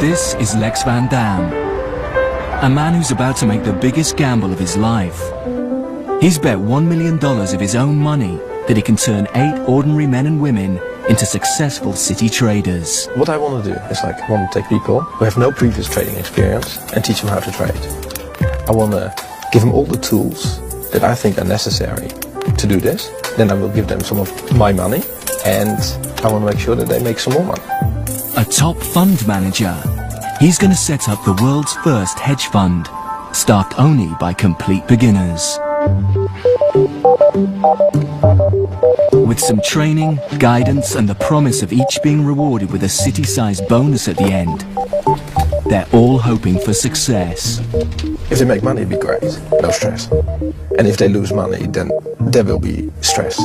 This is Lex Van Dam, a man who's about to make the biggest gamble of his life. He's bet $1 million of his own money that he can turn 8 ordinary men and women into successful city traders. What I want to do is I want to take people who have no previous trading experience and teach them how to trade. I want to give them all the tools that I think are necessary to do this. Then I will give them some of my money and I want to make sure that they make some more money. A top fund manager, he's going to set up the world's first hedge fund, staffed only by complete beginners. With some training, guidance and the promise of each being rewarded with a city-sized bonus at the end, they're all hoping for success. If they make money, it'd be great, no stress. And if they lose money, then there will be stress.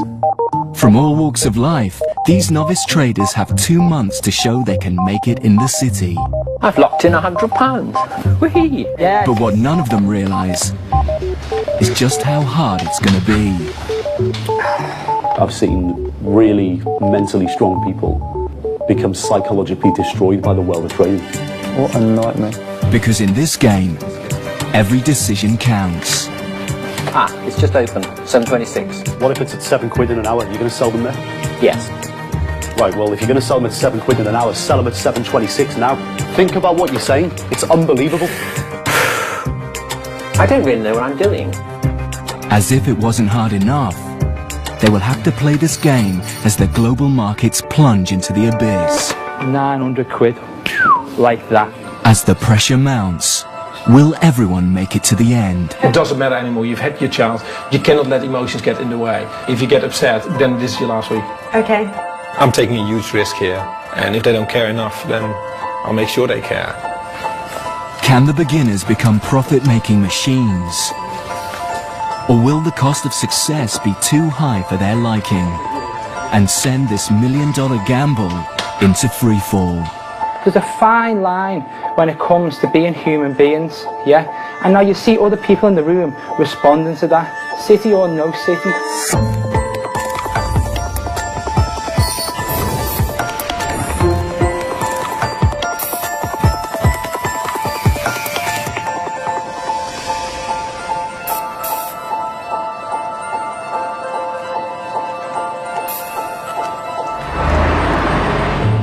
From all walks of life, these novice traders have 2 months to show they can make it in the city. I've locked in £100. Whee! Yeah. But what none of them realise is just how hard it's going to be. I've seen really mentally strong people become psychologically destroyed by the world of trading. What a nightmare. Because in this game, every decision counts. It's just open, 7.26. What if it's at £7 in an hour? You're going to sell them there? Yes. Right, well, if you're going to sell them at £7 in an hour, sell them at 7.26 now. Think about what you're saying. It's unbelievable. I don't really know what I'm doing. As if it wasn't hard enough, they will have to play this game as the global markets plunge into the abyss. £900, like that. As the pressure mounts, will everyone make it to the end? It doesn't matter anymore, you've had your chance. You cannot let emotions get in the way. If you get upset, then this is your last week. Okay. I'm taking a huge risk here, and if they don't care enough, then I'll make sure they care. Can the beginners become profit-making machines? Or will the cost of success be too high for their liking and send this $1 million gamble into freefall? There's a fine line when it comes to being human beings, yeah? And now you see other people in the room responding to that, city or no city.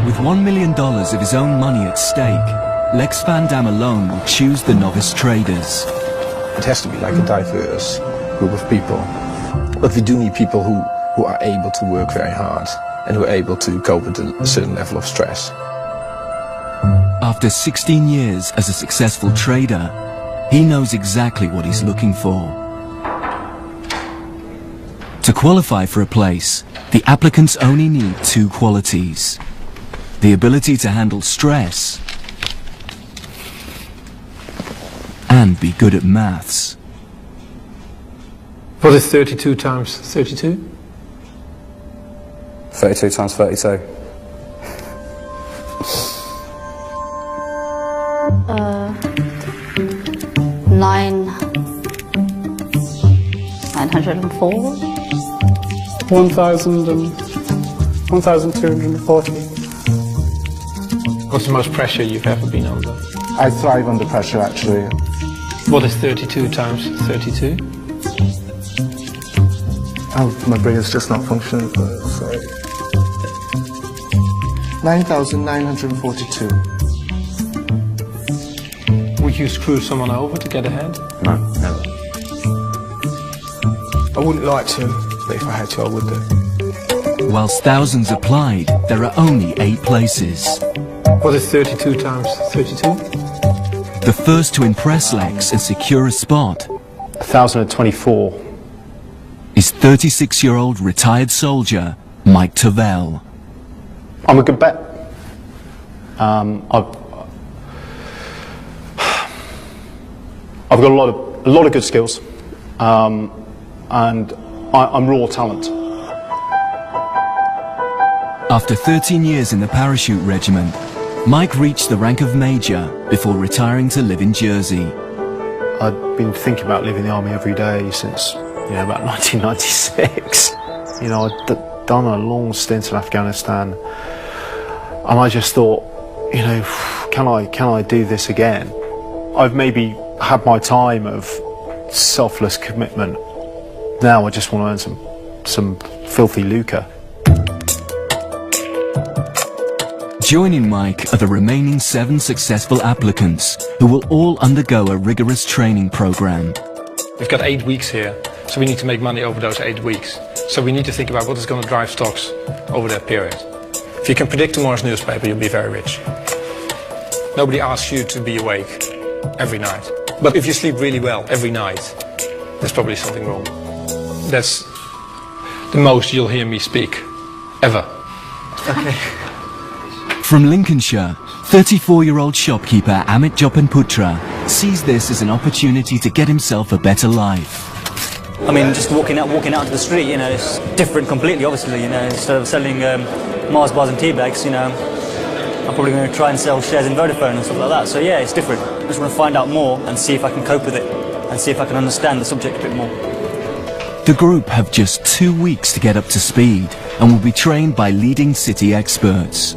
With $1 million of his own money at stake, Lex Van Dam alone will choose the novice traders. It has to be like a diverse group of people. But we do need people who are able to work very hard and who are able to cope with a certain level of stress. After 16 years as a successful trader, he knows exactly what he's looking for. To qualify for a place, the applicants only need 2 qualities: the ability to handle stress and be good at maths. What is 32 times 32? 32 times 32. Nine 904. 1,240. What's the most pressure you've ever been under? I thrive under pressure, actually. What is 32 times 32? Oh, my brain is just not functioning. Sorry. 9,942. Would you screw someone over to get ahead? No, never. I wouldn't like to, but if I had to, I would do. Whilst thousands applied, there are only 8 places. What is 32 times 32? The first to impress Lex and secure a spot 1,024. is 36-year-old retired soldier Mike Tavel. I'm a good bet. I've got a lot of good skills, and I'm raw talent. After 13 years in the parachute regiment, Mike reached the rank of major before retiring to live in Jersey. I'd been thinking about leaving the army every day since, about 1996. I'd done a long stint in Afghanistan, and I just thought, can I do this again? I've maybe had my time of selfless commitment. Now I just want to earn some filthy lucre. Joining Mike are the remaining 7 successful applicants who will all undergo a rigorous training program. We've got 8 weeks here, so we need to make money over those 8 weeks. So we need to think about what is going to drive stocks over that period. If you can predict tomorrow's newspaper, you'll be very rich. Nobody asks you to be awake every night. But if you sleep really well every night, there's probably something wrong. That's the most you'll hear me speak, ever. Okay. From Lincolnshire, 34-year-old shopkeeper Amit Jopanputra sees this as an opportunity to get himself a better life. I mean, just walking out to the street, you know, it's different completely, obviously, you know. Instead of selling Mars bars and tea bags, you know, I'm probably going to try and sell shares in Vodafone and stuff like that. So yeah, it's different. I just want to find out more and see if I can cope with it and see if I can understand the subject a bit more. The group have just 2 weeks to get up to speed and will be trained by leading city experts.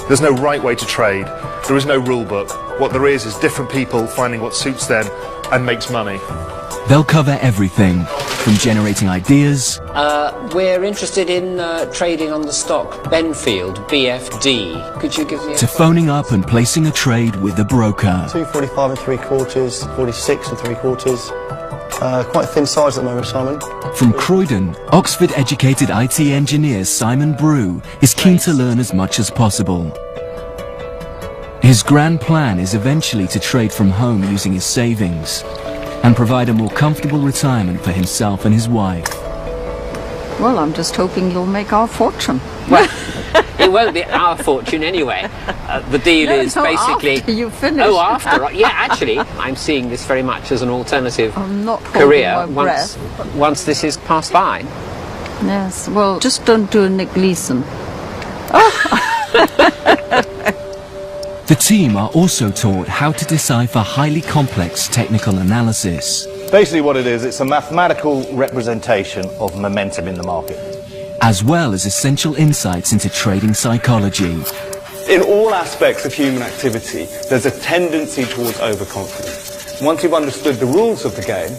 There's no right way to trade. There is no rule book. What there is different people finding what suits them and makes money. They'll cover everything, from generating ideas... We're interested in trading on the stock Benfield, BFD. Could you give me a... ...to phoning up and placing a trade with a broker. 245 3/4, 46 3/4. Quite thin size at the moment, Simon. From Croydon, Oxford-educated IT engineer Simon Brew is keen to learn as much as possible. His grand plan is eventually to trade from home using his savings and provide a more comfortable retirement for himself and his wife. Well, I'm just hoping you'll make our fortune. Well, it won't be our fortune anyway. The deal is basically... after you finish. Oh, after. Yeah, actually, I'm seeing this very much as an alternative I'm not career my breath. once this is passed by. Yes, well, just don't do a Nick Leeson. The team are also taught how to decipher highly complex technical analysis. Basically what it is, it's a mathematical representation of momentum in the market. As well as essential insights into trading psychology. In all aspects of human activity, there's a tendency towards overconfidence. Once you've understood the rules of the game,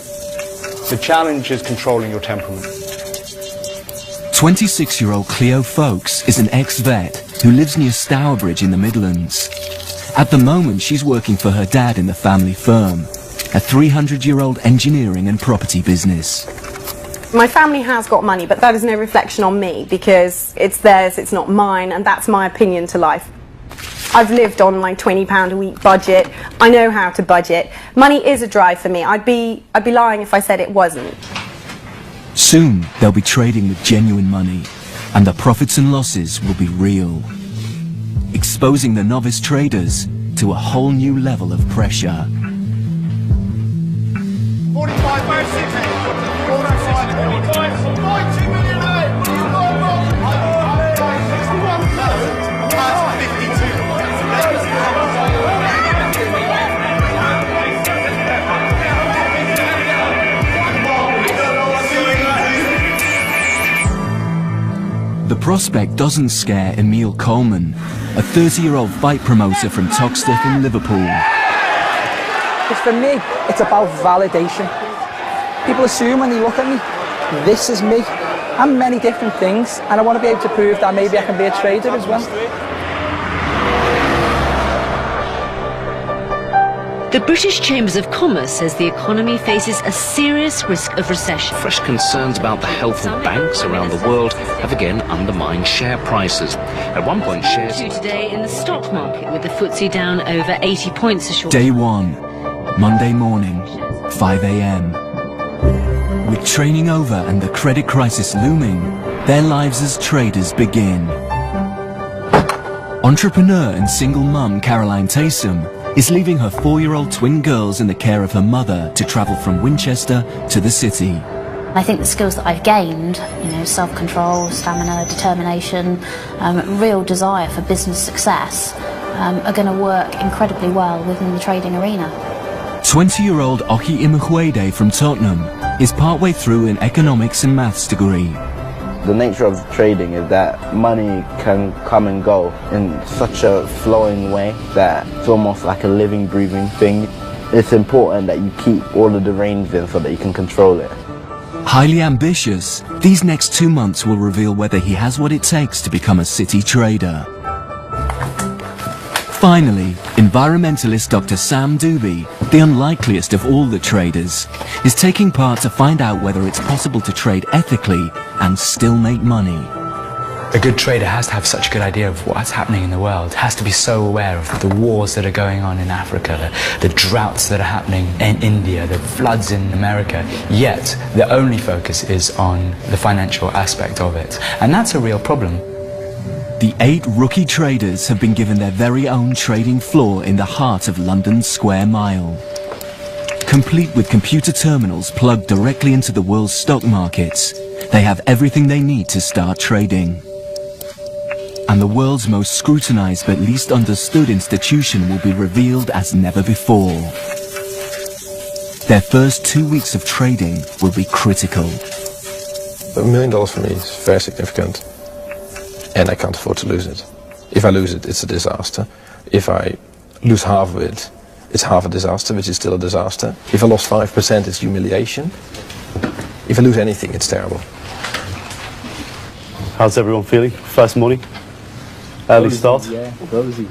the challenge is controlling your temperament. 26-year-old Cleo Folks is an ex-vet who lives near Stourbridge in the Midlands. At the moment, she's working for her dad in the family firm, a 300-year-old engineering and property business. My family has got money, but that is no reflection on me because it's theirs, it's not mine, and that's my opinion to life. I've lived on my £20 a week budget. I know how to budget. Money is a drive for me. I'd be lying if I said it wasn't. Soon, they'll be trading with genuine money, and the profits and losses will be real, exposing the novice traders to a whole new level of pressure. 45, The prospect doesn't scare Emil Coleman, a 30-year-old fight promoter from Toxteth in Liverpool. Because for me, it's about validation. People assume when they look at me, this is me. I'm many different things, and I want to be able to prove that maybe I can be a trader as well. The British Chambers of Commerce says the economy faces a serious risk of recession. Fresh concerns about the health of banks around the world have again undermined share prices. At one point, shares... Today in the stock market, with the FTSE down over 80 points a short... Day 1, Monday morning, 5 a.m. With training over and the credit crisis looming, their lives as traders begin. Entrepreneur and single mum Caroline Taysom is leaving her 4-year-old twin girls in the care of her mother to travel from Winchester to the city. I think the skills that I've gained, self-control, stamina, determination, real desire for business success, are going to work incredibly well within the trading arena. 20-year-old Oki Imukwede from Tottenham is partway through an economics and maths degree. The nature of trading is that money can come and go in such a flowing way that it's almost like a living, breathing thing. It's important that you keep all of the reins in so that you can control it. Highly ambitious, these next 2 months will reveal whether he has what it takes to become a city trader. Finally, environmentalist Dr. Sam Doobie, the unlikeliest of all the traders, is taking part to find out whether it's possible to trade ethically and still make money. A good trader has to have such a good idea of what's happening in the world, has to be so aware of the wars that are going on in Africa, the droughts that are happening in India, the floods in America, yet the only focus is on the financial aspect of it. And that's a real problem. The 8 rookie traders have been given their very own trading floor in the heart of London's Square Mile. Complete with computer terminals plugged directly into the world's stock markets, they have everything they need to start trading. And the world's most scrutinized but least understood institution will be revealed as never before. Their first 2 weeks of trading will be critical. $1 million for me is very significant, and I can't afford to lose it. If I lose it, it's a disaster. If I lose half of it, it's half a disaster, which is still a disaster. If I lost 5%, it's humiliation. If I lose anything, it's terrible. How's everyone feeling? First morning? Early start? Yeah, rosy.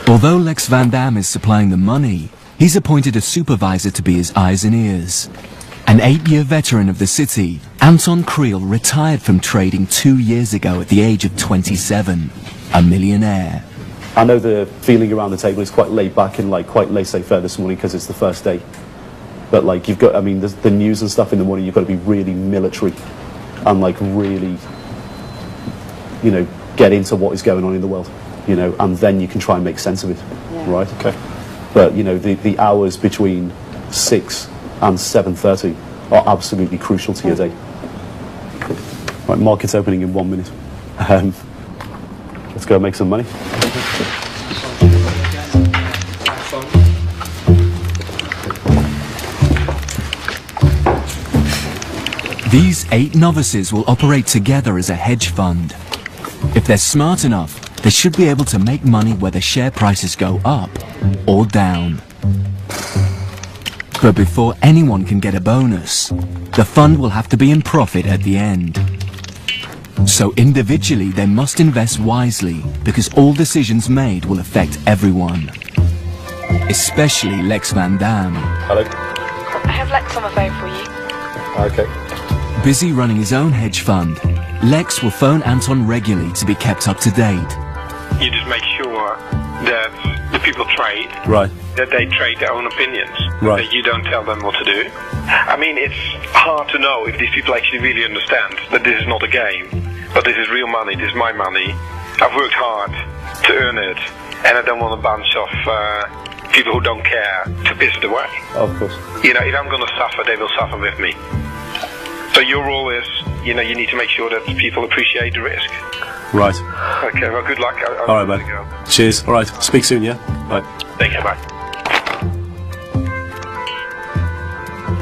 Although Lex Van Dam is supplying the money, he's appointed a supervisor to be his eyes and ears. An 8-year veteran of the city, Anton Creel retired from trading 2 years ago at the age of 27, a millionaire. I know the feeling around the table is quite laid back and like quite laissez-faire this morning because it's the first day. But like you've got, I mean, the news and stuff in the morning, you've got to be really military and like really, you know, get into what is going on in the world, you know, and then you can try and make sense of it, right? Okay. But, you know, the hours between 6 and 7:30 are absolutely crucial to your day. Right, market's opening in 1 minute. Let's go make some money. These 8 novices will operate together as a hedge fund. If they're smart enough, they should be able to make money whether share prices go up or down. But before anyone can get a bonus, the fund will have to be in profit at the end. So individually, they must invest wisely because all decisions made will affect everyone. Especially Lex Van Dam. Hello. I have Lex on the phone for you. Okay. Busy running his own hedge fund, Lex will phone Anton regularly to be kept up to date. You just make sure that the people trade, right, that they trade their own opinions, right, that you don't tell them what to do. I mean, it's hard to know if these people actually really understand that this is not a game, but this is real money, this is my money. I've worked hard to earn it, and I don't want a bunch of people who don't care to piss it away. Of course. You know, if I'm going to suffer, they will suffer with me. So your role is, you know, you need to make sure that people appreciate the risk. Right. Okay, well, good luck. All right, man. Cheers. All right. Speak soon, yeah? Bye. Take care, bye.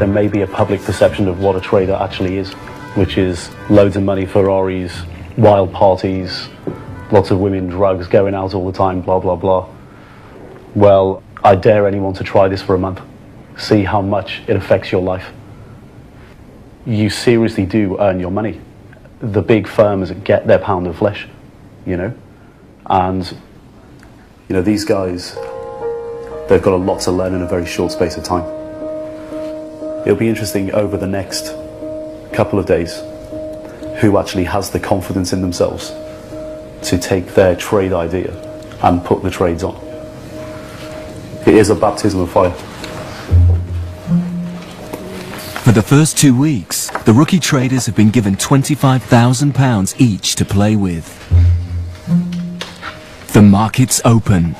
There may be a public perception of what a trader actually is, which is loads of money, Ferraris, wild parties, lots of women, drugs, going out all the time, blah, blah, blah. Well, I dare anyone to try this for a month. See how much it affects your life. You seriously do earn your money. The big firms get their pound of flesh, you know, and you know these guys, they've got a lot to learn in a very short space of time. It'll be interesting over the next couple of days who actually has the confidence in themselves to take their trade idea and put the trades on. It is a baptism of fire. For the first 2 weeks, the rookie traders have been given £25,000 each to play with. The markets open,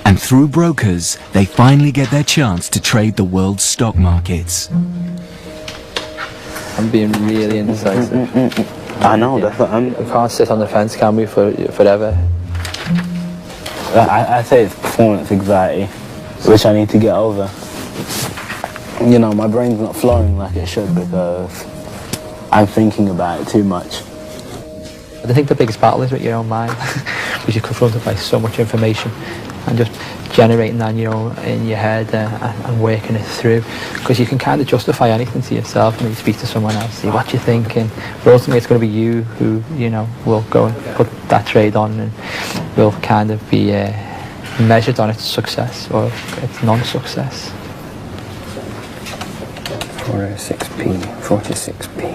and through brokers, they finally get their chance to trade the world's stock markets. I'm being really indecisive. I know, that's what we can't sit on the fence, can we, forever? I say it's performance anxiety, which I need to get over. You know, my brain's not flowing like it should because I'm thinking about it too much. I think the biggest battle is with your own mind, because you're confronted by so much information, and just generating that in your head and working it through, because you can kind of justify anything to yourself when you speak to someone else, see what you're thinking, but ultimately it's going to be you who will go and put that trade on and will kind of be measured on its success or its non-success. 406p, 46p.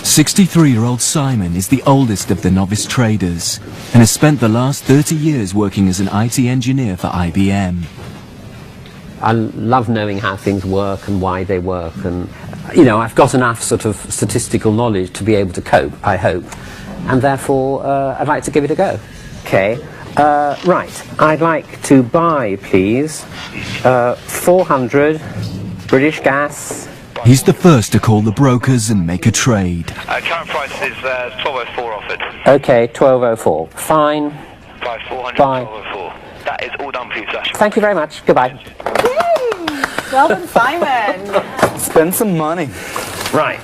63-year-old Simon is the oldest of the novice traders and has spent the last 30 years working as an IT engineer for IBM. I love knowing how things work and why they work, and I've got enough sort of statistical knowledge to be able to cope, I hope, and therefore I'd like to give it a go. Okay, right, I'd like to buy, please, 400 British Gas. He's the first to call the brokers and make a trade. Current price is 12.04 offered. Okay, 12.04. Fine. Buy 400, Bye. 12.04. That is all done for you, sir. Thank you very much. Goodbye. Well done, Simon. Spend some money. Right.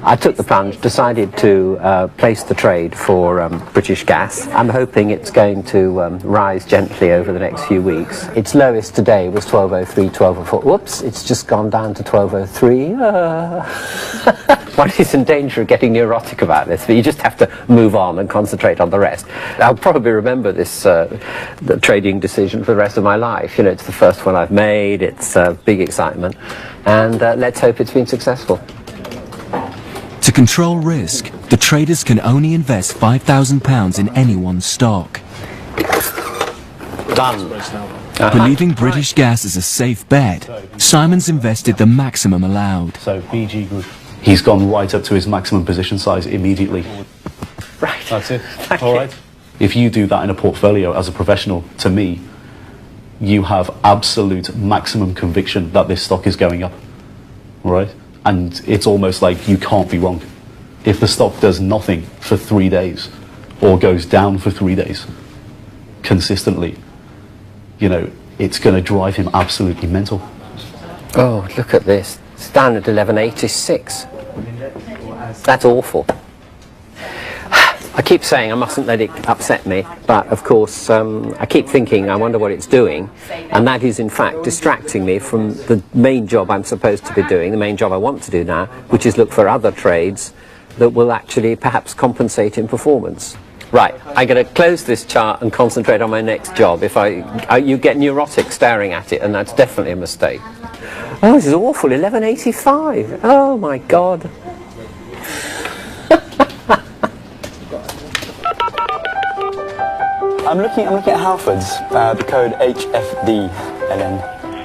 I took the plunge, decided to place the trade for British Gas. I'm hoping it's going to rise gently over the next few weeks. Its lowest today was 12.03, 12.04. Whoops, it's just gone down to 12.03. One is in danger of getting neurotic about this, but you just have to move on and concentrate on the rest. I'll probably remember this the trading decision for the rest of my life. It's the first one I've made, it's big excitement, and let's hope it's been successful. To control risk, the traders can only invest £5,000 in any one stock. Done. Believing British Gas is a safe bet, Simon's invested the maximum allowed. So BG Group, he's gone right up to his maximum position size immediately. Right. That's it. Thank All you. right. If you do that in a portfolio as a professional, to me, you have absolute maximum conviction that this stock is going up. All right. And it's almost like you can't be wrong. If the stock does nothing for 3 days or goes down for 3 days consistently, it's going to drive him absolutely mental. Oh, look at this. It's down at 11.86. That's awful. I keep saying I mustn't let it upset me, but of course I keep thinking I wonder what it's doing, and that is in fact distracting me from the main job I'm supposed to be doing, the main job I want to do now, which is look for other trades that will actually perhaps compensate in performance. Right, I'm going to close this chart and concentrate on my next job. If you get neurotic staring at it, and that's definitely a mistake. Oh, this is awful, 11.85. Oh my God. I'm looking at Halfords, the code HFD, and then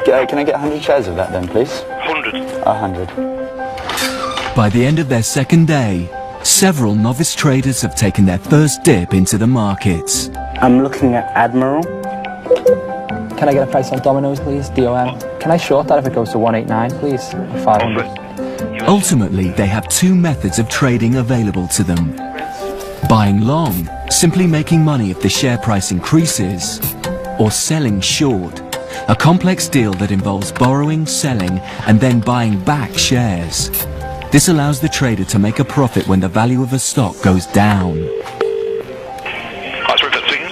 can I get 100 shares of that then, please? 100. 100. By the end of their second day, several novice traders have taken their first dip into the markets. I'm looking at Admiral. Can I get a price on Domino's, please? DOM. Can I short that if it goes to 189, please? 500. Ultimately, they have two methods of trading available to them. Buying long, simply making money if the share price increases, or selling short, a complex deal that involves borrowing, selling, and then buying back shares. This allows the trader to make a profit when the value of a stock goes down. That's Rupert speaking.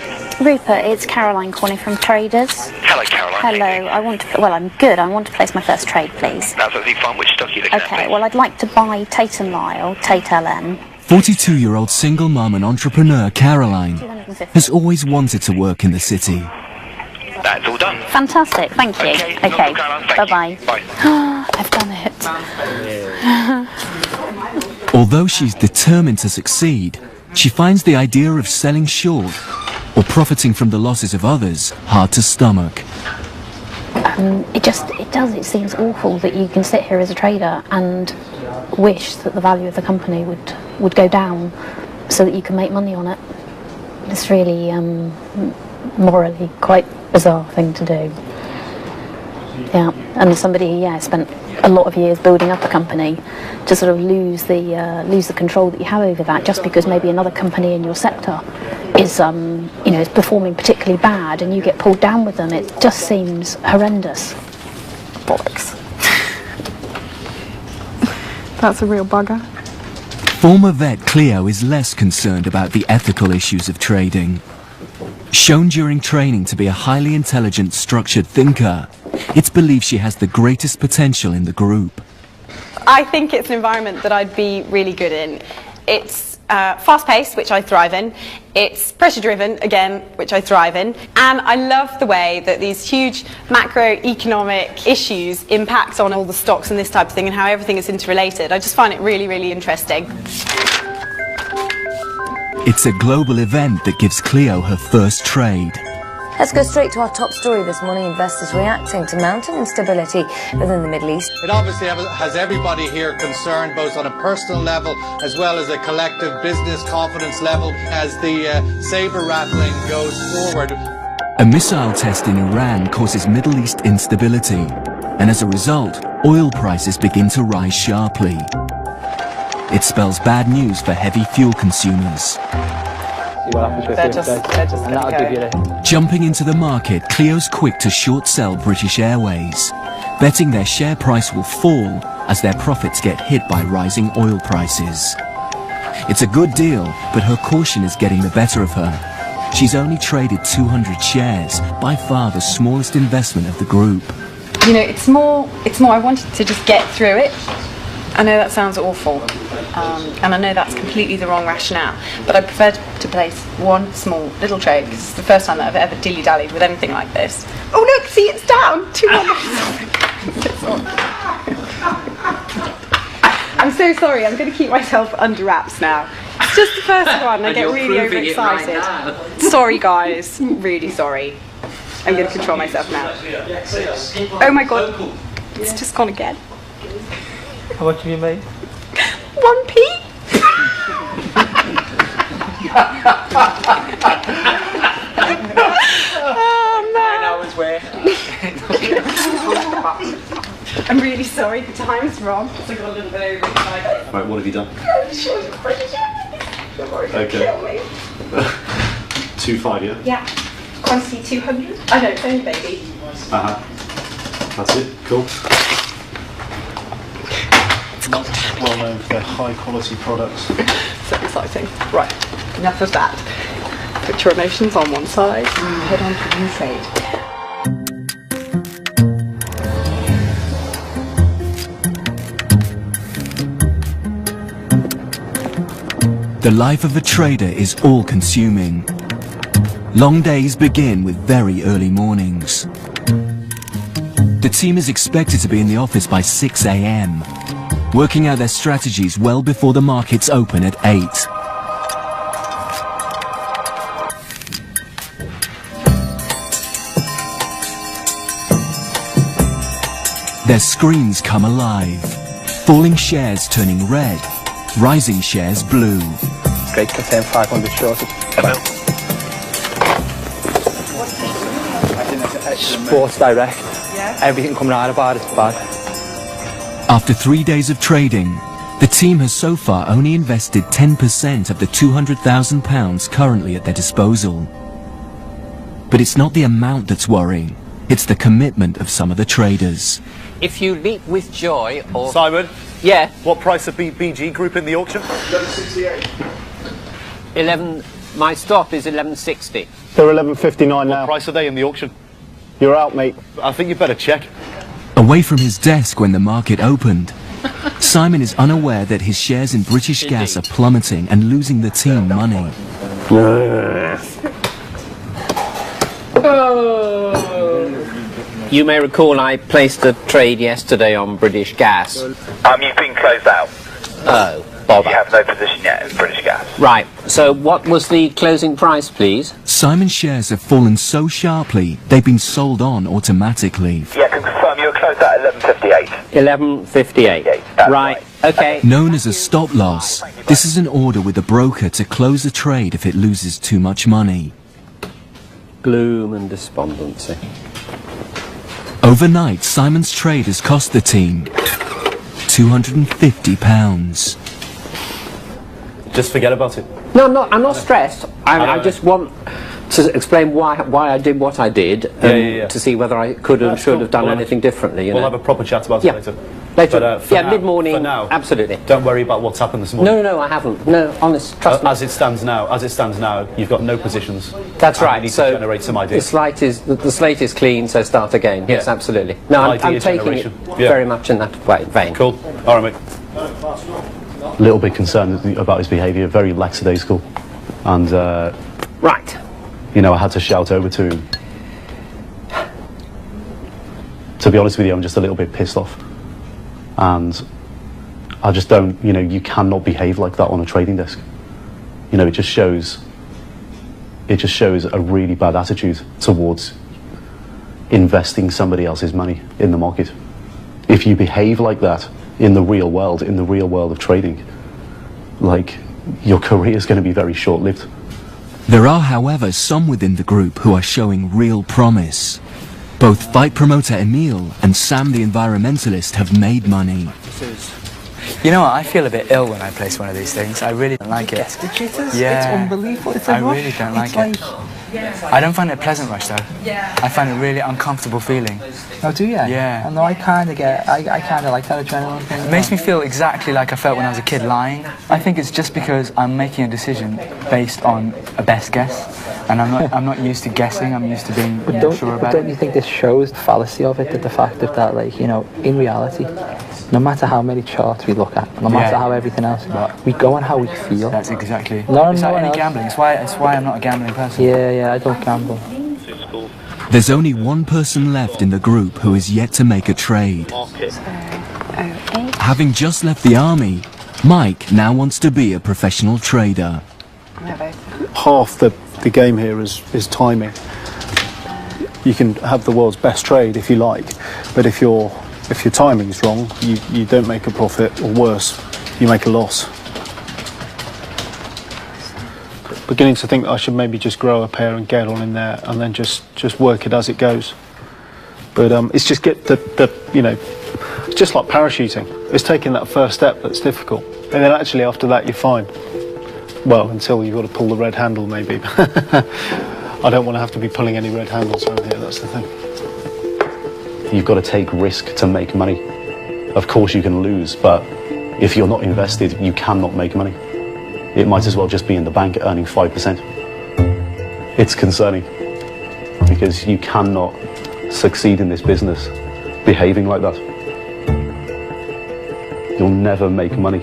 Rupert, it's Caroline calling from Traders. Hello, Caroline. Hello, I'm good. I want to place my first trade, please. That's absolutely fine. Which stock are you looking at? Okay, well, I'd like to buy Tate & Lyle, Tate LN. 42-year-old single mum and entrepreneur Caroline has always wanted to work in the city. That's all done. Fantastic, thank you. Okay, bye-bye. Bye. I've done it. Although she's determined to succeed, she finds the idea of selling short or profiting from the losses of others hard to stomach. It seems awful that you can sit here as a trader and wish that the value of the company would go down so that you can make money on it. It's really morally quite bizarre thing to do. Yeah, and somebody spent a lot of years building up a company to sort of lose the control that you have over that just because maybe another company in your sector is is performing particularly bad and you get pulled down with them. It just seems horrendous. Bollocks. That's a real bugger. Former vet Cleo is less concerned about the ethical issues of trading. Shown during training to be a highly intelligent, structured thinker, it's believed she has the greatest potential in the group. I think it's an environment that I'd be really good in. It's fast-paced, which I thrive in. It's pressure-driven, again, which I thrive in. And I love the way that these huge macroeconomic issues impact on all the stocks and this type of thing and how everything is interrelated. I just find it really, really interesting. It's a global event that gives Cleo her first trade. Let's go straight to our top story this morning. Investors reacting to mounting instability within the Middle East. It obviously has everybody here concerned, both on a personal level as well as a collective business confidence level, as the saber rattling goes forward. A missile test in Iran causes Middle East instability, and as a result, oil prices begin to rise sharply. It spells bad news for heavy fuel consumers. Jumping into the market, Cleo's quick to short sell British Airways, betting their share price will fall as their profits get hit by rising oil prices. It's a good deal, but her caution is getting the better of her. She's only traded 200 shares, by far the smallest investment of the group. You know, it's more I wanted to just get through it. I know that sounds awful, and I know that's completely the wrong rationale, but I prefer to place one small little trade because it's the first time that I've ever dilly-dallied with anything like this. Oh look, see, it's down! 200. I'm so sorry, I'm going to keep myself under wraps now. It's just the first one, I get really overexcited. Right, sorry guys, really sorry. I'm going to control myself now. Oh my god, it's just gone again. How much have you made? 1p. Oh man. I was where? I'm really sorry, the time's wrong. I got a little bit overexcited. Right, what have you done? Okay. 2.5, yeah? Yeah. Quantity 200. I don't know, baby. That's it. Cool. Well known for their high quality products. So exciting. Right, enough of that. Put your emotions on one side and head on to the new trade. The life of a trader is all-consuming. Long days begin with very early mornings. The team is expected to be in the office by 6 a.m., working out their strategies well before the markets open at 8. Their screens come alive, falling shares turning red, rising shares blue. Great, contain 500 shorted. Sports Direct. Yeah. Everything coming out about it's bad. After 3 days of trading, the team has so far only invested 10% of the £200,000 currently at their disposal. But it's not the amount that's worrying, it's the commitment of some of the traders. If you leap with joy or... Simon? Yeah? What price of BG Group in the auction? 11... My stop is 11.60. They're 11.59 now. What price are they in the auction? You're out, mate. I think you better check. Away from his desk when the market opened, Simon is unaware that his shares in British Gas are plummeting and losing the team money. You may recall I placed a trade yesterday on British Gas. You've been closed out. Oh, bother. You have no position yet in British Gas. Right, so what was the closing price, please? Simon's shares have fallen so sharply, they've been sold on automatically. Yeah, can confirm you were closed out at 11.58. 11.58. Right, okay. Known as a stop loss, this is an order with the broker to close a trade if it loses too much money. Gloom and despondency. Overnight, Simon's trade has cost the team £250. Just forget about it. No, I'm not stressed. I just want to explain why I did what I did, to see whether I could and should have done anything differently. We'll have a proper chat about it later. Later, But, yeah, now, mid-morning. for now, absolutely. Don't worry about what's happened this morning. No, I haven't. No, honest, trust me. As it stands now, you've got no positions. That's right. You need so to generate some ideas. The slate is clean, so start again. Yes, absolutely. No, I'm taking it very much in that vein. Cool. All right, mate. A little bit concerned about his behaviour, very lackadaisical, and right. You know, I had to shout over to him. To be honest with you, I'm just a little bit pissed off. And I just don't, you know, you cannot behave like that on a trading desk. You know, it just shows a really bad attitude towards investing somebody else's money in the market. If you behave like that in the real world of trading, like, your career is going to be very short-lived. There are, however, some within the group who are showing real promise. Both fight promoter Emil and Sam the environmentalist have made money. You know what, I feel a bit ill when I place one of these things. I really don't like it. Yeah. It's unbelievable. It's I really don't like it. I don't find it a pleasant rush though. I find it a really uncomfortable feeling. Oh, do you? Yeah. No, I kind of like that adrenaline thing. It makes me feel exactly like I felt when I was a kid lying. I think it's just because I'm making a decision based on a best guess. And I'm not used to guessing, I'm used to being sure about it. Don't you think this shows the fallacy of it, that the fact of that, like, you know, in reality, no matter how many charts we look at, no matter how everything else, we go on how we feel. That's exactly. It's like any gambling. It's why I'm not a gambling person. Yeah, I don't gamble. There's only one person left in the group who is yet to make a trade. Having just left the army, Mike now wants to be a professional trader. Half the game here is timing. You can have the world's best trade if you like, but if your timing is wrong, you don't make a profit, or worse, you make a loss. Beginning to think that I should maybe just grow a pair and get on in there, and then just work it as it goes. But it's just get you know, it's just like parachuting. It's taking that first step that's difficult, and then actually after that you're fine. Well, until you've got to pull the red handle, maybe. I don't want to have to be pulling any red handles around here, that's the thing. You've got to take risk to make money. Of course you can lose, but if you're not invested, you cannot make money. It might as well just be in the bank earning 5%. It's concerning, because you cannot succeed in this business behaving like that. You'll never make money.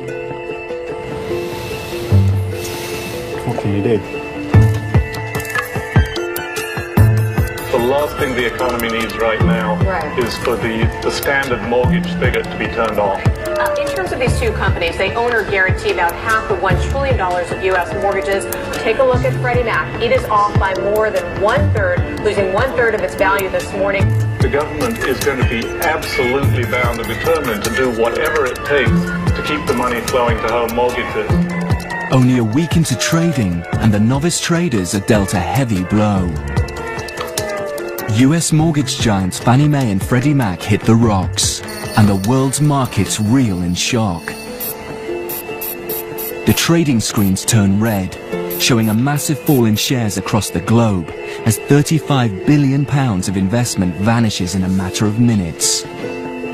What can you do? The last thing the economy needs right now is for the standard mortgage spigot to be turned off. In terms of these two companies, they own or guarantee about half the $1 trillion of U.S. mortgages. Take a look at Freddie Mac. It is off by more than 1/3, losing 1/3 of its value this morning. The government is going to be absolutely bound and determined to do whatever it takes to keep the money flowing to home mortgages. Only a week into trading, and the novice traders are dealt a heavy blow. US mortgage giants Fannie Mae and Freddie Mac hit the rocks, and the world's markets reel in shock. The trading screens turn red, showing a massive fall in shares across the globe as £35 billion of investment vanishes in a matter of minutes.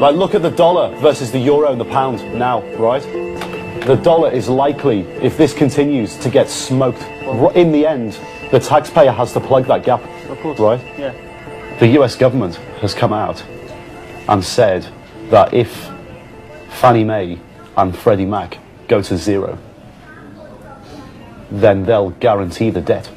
Like, look at the dollar versus the euro and the pound now, right? The dollar is likely, if this continues, to get smoked. In the end, the taxpayer has to plug that gap, right? Yeah. The US government has come out and said that if Fannie Mae and Freddie Mac go to zero, then they'll guarantee the debt.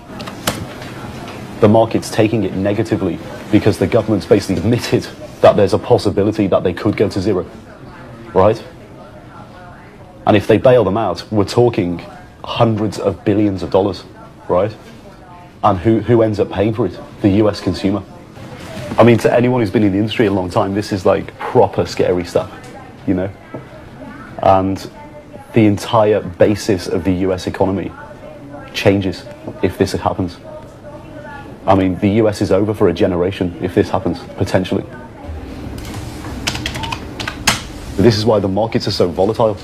The market's taking it negatively because the government's basically admitted that there's a possibility that they could go to zero, right? And if they bail them out, we're talking hundreds of billions of dollars, right? And who ends up paying for it? The US consumer. I mean, to anyone who's been in the industry a long time, this is like proper scary stuff, you know? And the entire basis of the US economy changes if this happens. I mean, the US is over for a generation if this happens, potentially. But this is why the markets are so volatile.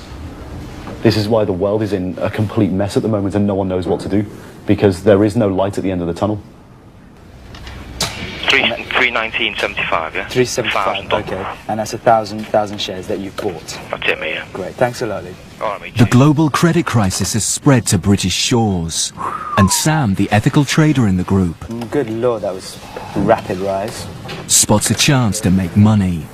This is why the world is in a complete mess at the moment and no one knows what to do, because there is no light at the end of the tunnel. 319.75, yeah? 375, okay. And that's 1,000 shares that you've bought. That's it, mate, yeah. Great, thanks a lot, Lee. All right, mate. The global credit crisis has spread to British shores, and Sam, the ethical trader in the group, Good lord, that was a rapid rise. spots a chance to make money.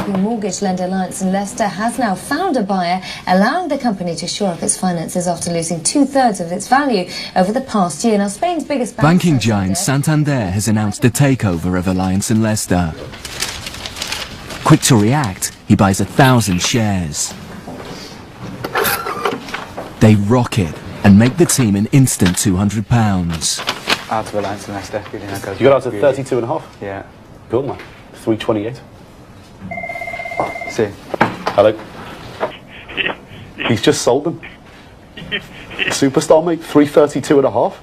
Mortgage lender Alliance in Leicester has now found a buyer, allowing the company to shore up its finances after losing 2/3 of its value over the past year. Now, Spain's biggest bank, Banking giant Santander has announced a takeover of Alliance in Leicester. Quick to react, he buys 1,000 shares. They rocket and make the team an instant £200. Out of Alliance in Leicester. You got out to 32.5? Yeah. Good, man. 328. See. Hello. He's just sold them. Superstar, mate. 332.5.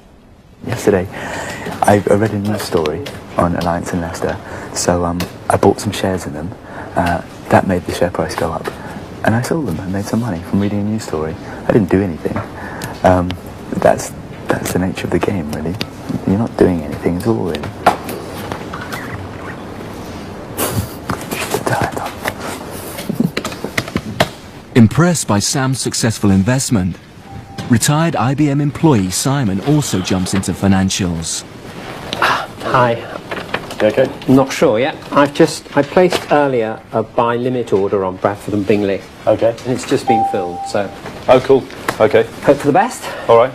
Yesterday, I read a news story on Alliance in Leicester, so I bought some shares in them. That made the share price go up, and I sold them and made some money from reading a news story. I didn't do anything. That's the nature of the game, really. You're not doing anything at all, really. Impressed by Sam's successful investment, retired IBM employee Simon also jumps into financials. Hi. You okay? Not sure yet. I placed earlier a buy limit order on Bradford and Bingley. Okay. And it's just been filled, so. Oh, cool. Okay. Hope for the best. All right.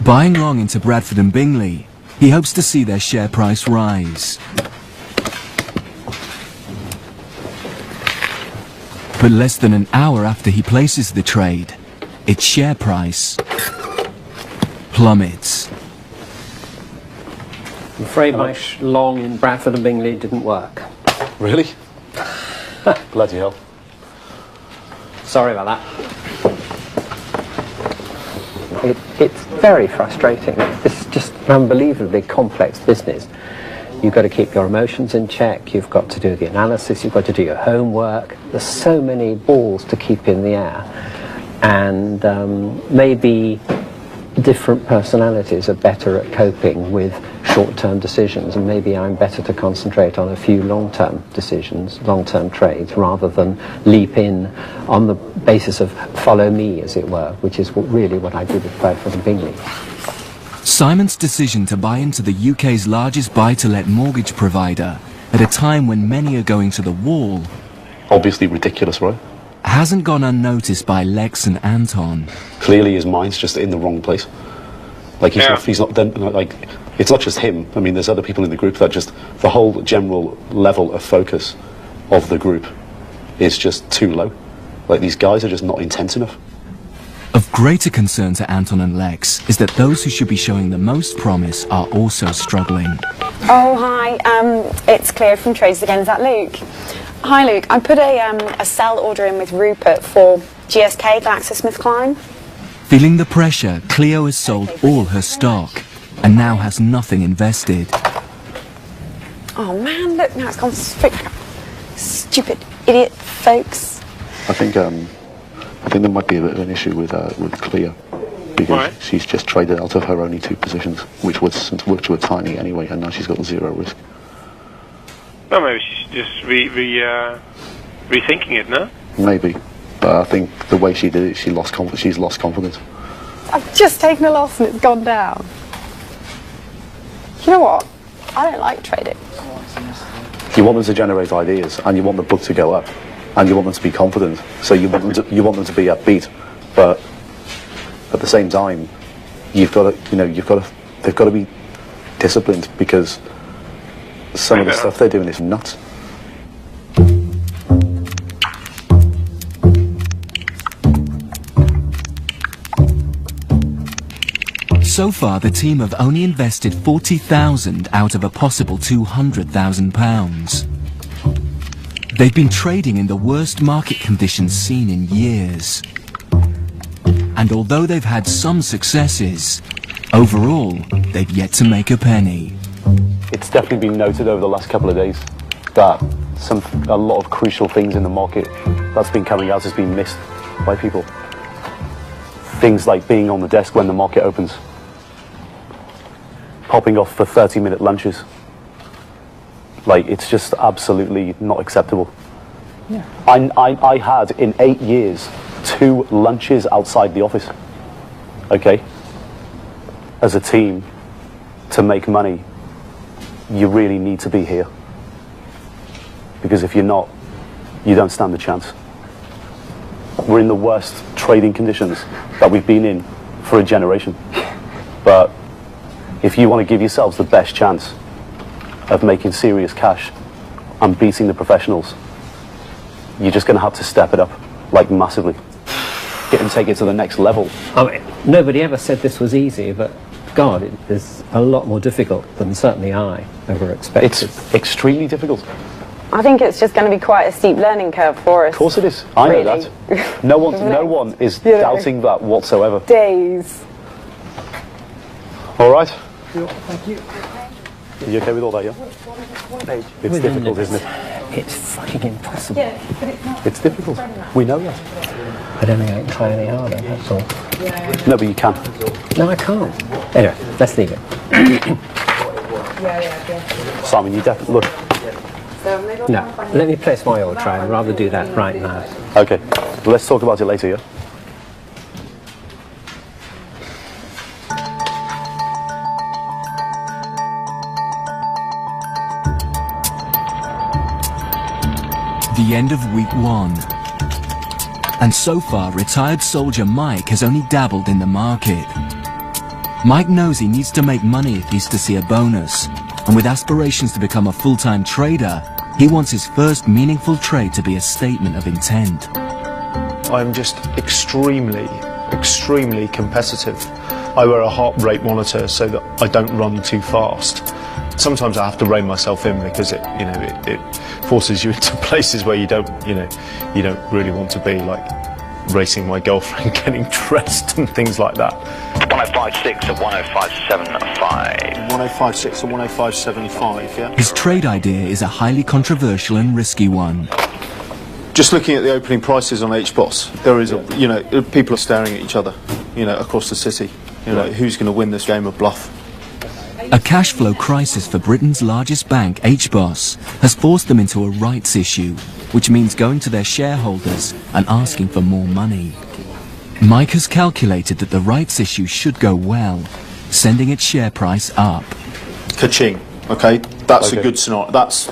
Buying long into Bradford and Bingley, he hopes to see their share price rise. But less than an hour after he places the trade, its share price plummets. I'm afraid my long in Bradford and Bingley didn't work. Really? Bloody hell. Sorry about that. It's very frustrating. It's just an unbelievably complex business. You've got to keep your emotions in check, you've got to do the analysis, you've got to do your homework. There's so many balls to keep in the air. And maybe different personalities are better at coping with short-term decisions, and maybe I'm better to concentrate on a few long-term decisions, long-term trades, rather than leap in on the basis of follow me, as it were, which is really what I did with Bradford and Bingley. Simon's decision to buy into the UK's largest buy-to-let mortgage provider at a time when many are going to the wall, obviously ridiculous, right? Hasn't gone unnoticed by Lex and Anton. Clearly his mind's just in the wrong place. Like he's not then, like, it's not just him. I mean, there's other people in the group that just, the whole general level of focus of the group is just too low. Like, these guys are just not intense enough. Of greater concern to Anton and Lex is that those who should be showing the most promise are also struggling. Oh, hi. It's Cleo from Trades Again. Is that Luke? Hi, Luke. I put a sell order in with Rupert for GSK, GlaxoSmithKline. Feeling the pressure, Cleo has sold all her stock and now has nothing invested. Oh, man, look, now it's gone straight. Stupid idiot folks. I think there might be a bit of an issue with Cleo, because she's just traded out of her only 2 positions, which were tiny anyway, and now she's got 0 risk. Well, maybe she's just rethinking it, no? Maybe, but I think the way she did it, she's lost confidence. I've just taken a loss and it's gone down. You know what? I don't like trading. You want them to generate ideas, and you want the book to go up, and you want them to be confident. So you want them to be upbeat, but at the same time, they've got to be disciplined, because some of the stuff they're doing is nuts. So far, the team have only invested £40,000 out of a possible £200,000. They've been trading in the worst market conditions seen in years. And although they've had some successes, overall, they've yet to make a penny. It's definitely been noted over the last couple of days that a lot of crucial things in the market that's been coming out has been missed by people. Things like being on the desk when the market opens, popping off for 30-minute lunches, Like, it's just absolutely not acceptable. Yeah. I had, in 8 years, 2 lunches outside the office. Okay? As a team, to make money, you really need to be here. Because if you're not, you don't stand a chance. We're in the worst trading conditions that we've been in for a generation. But if you want to give yourselves the best chance of making serious cash and beating the professionals, you're just going to have to step it up, like, massively. Get and take it to the next level. I mean, nobody ever said this was easy, but God, it is a lot more difficult than certainly I ever expected. It's extremely difficult. I think it's just going to be quite a steep learning curve for us. Of course it is. I know that. No one is doubting that whatsoever. Days. All right. Thank you. Are you okay with all that, yeah? It's difficult, isn't it? It's fucking impossible. Yeah, but it's not. It's difficult. We know that. I don't think I can try any harder, that's all. No, but you can. No, I can't. Anyway, let's leave it. Simon, you definitely... Look. No, let me place my order. I'd rather do that right now. Okay. Let's talk about it later, yeah? The end of week 1. And so far, retired soldier Mike has only dabbled in the market. Mike knows he needs to make money if he's to see a bonus, and with aspirations to become a full-time trader, he wants his first meaningful trade to be a statement of intent. I'm just extremely competitive. I wear a heart rate monitor so that I don't run too fast. Sometimes I have to rein myself in because it forces you into places where you don't really want to be, like racing my girlfriend, getting dressed and things like that. 1056 at 1057.5. 1056 at 1057.5, yeah? His trade idea is a highly controversial and risky one. Just looking at the opening prices on HBOS, there is people are staring at each other, across the city. Who's going to win this game of bluff? A cash flow crisis for Britain's largest bank, HBOS, has forced them into a rights issue, which means going to their shareholders and asking for more money. Mike has calculated that the rights issue should go well, sending its share price up. Ka-ching, okay? That's a good scenario. That's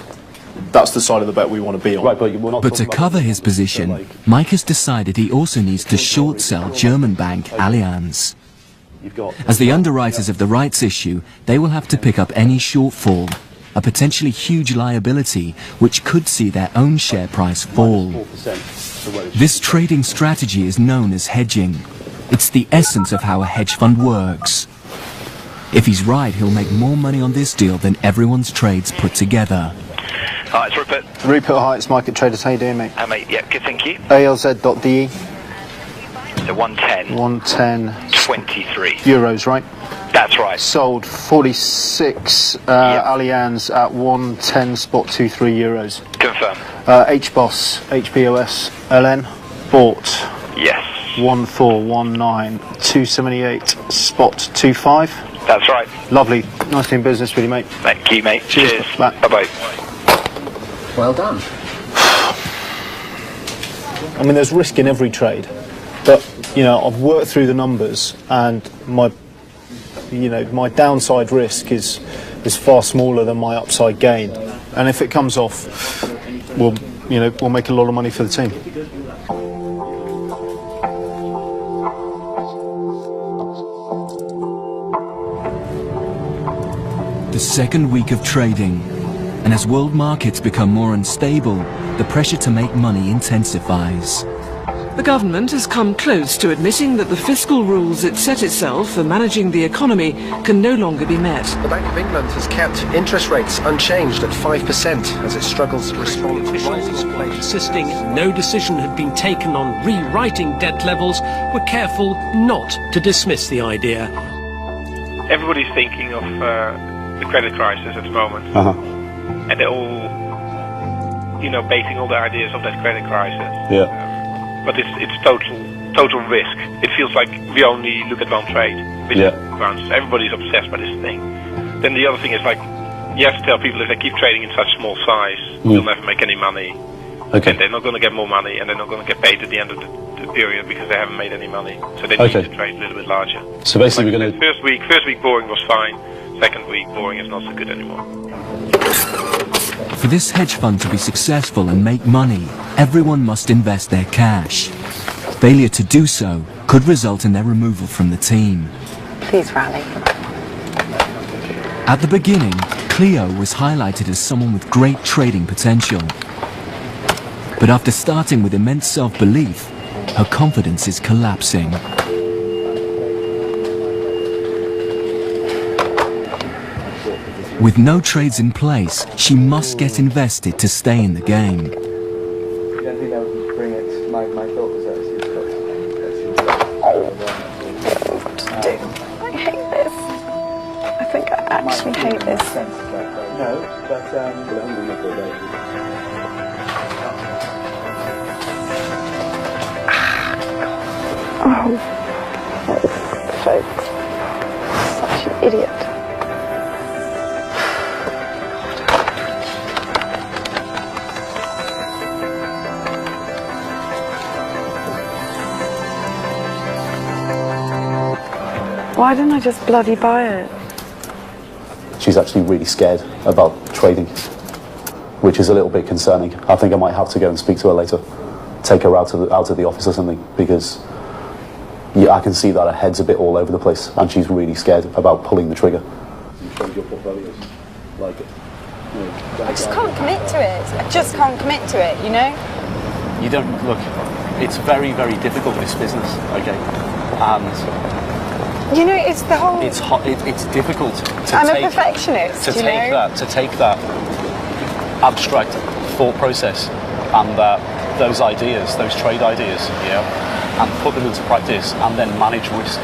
the side of the bet we want to be on. Right, but we're not. But to cover his position, Mike has decided he also needs to short sell German bank Allianz. As the underwriters of the rights issue, they will have to pick up any shortfall, a potentially huge liability which could see their own share price fall. This trading strategy is known as hedging. It's the essence of how a hedge fund works. If he's right, he'll make more money on this deal than everyone's trades put together. Hi, it's Rupert. Rupert, hi, it's Mike at Traders. How you doing, mate? Hi, mate. Yeah, good, thank you. ALZ.de. So 110. 110. 23. Euros, right? That's right. Sold 46 Allianz at 110 spot 23 euros. Confirm. HBOS, HBOS, LN, bought. Yes. 1419, 278 spot 25. That's right. Lovely. Nice doing business with you, mate. Thank you, mate. Cheers. Bye bye. Well done. I mean, there's risk in every trade, but I've worked through the numbers, and my downside risk is far smaller than my upside gain, and if it comes off, we'll make a lot of money for the team. The second week of trading, and as world markets become more unstable, the pressure to make money intensifies. The government has come close to admitting that the fiscal rules it set itself for managing the economy can no longer be met. The Bank of England has kept interest rates unchanged at 5% as it struggles to respond to officials, insisting no decision had been taken on rewriting debt levels, were careful not to dismiss the idea. Everybody's thinking of the credit crisis at the moment, and they're all, basing all the ideas of that credit crisis. Yeah. But it's total risk. It feels like we only look at one trade, which is advanced. Everybody's obsessed by this thing. Then the other thing is like, you have to tell people if they keep trading in such small size, you'll never make any money. Okay. And they're not going to get more money, and they're not going to get paid at the end of the period because they haven't made any money. So they need to trade a little bit larger. So basically, we're going to first week boring was fine. Second week boring is not so good anymore. For this hedge fund to be successful and make money, everyone must invest their cash. Failure to do so could result in their removal from the team. Please rally. At the beginning, Cleo was highlighted as someone with great trading potential. But after starting with immense self-belief, her confidence is collapsing. With no trades in place, she must get invested to stay in the game. I hate this. I think I actually hate this. Oh, such an idiot. Why didn't I just bloody buy it? She's actually really scared about trading, which is a little bit concerning. I think I might have to go and speak to her later, take her out of the office or something, because I can see that her head's a bit all over the place, and she's really scared about pulling the trigger. I just can't commit to it. I just can't commit to it, you know? You don't look. It's very, very difficult, this business. Okay, and you know, it's the whole. It's difficult to I'm take. A perfectionist. To take that abstract thought process and those ideas, those trade ideas, and put them into practice and then manage risk.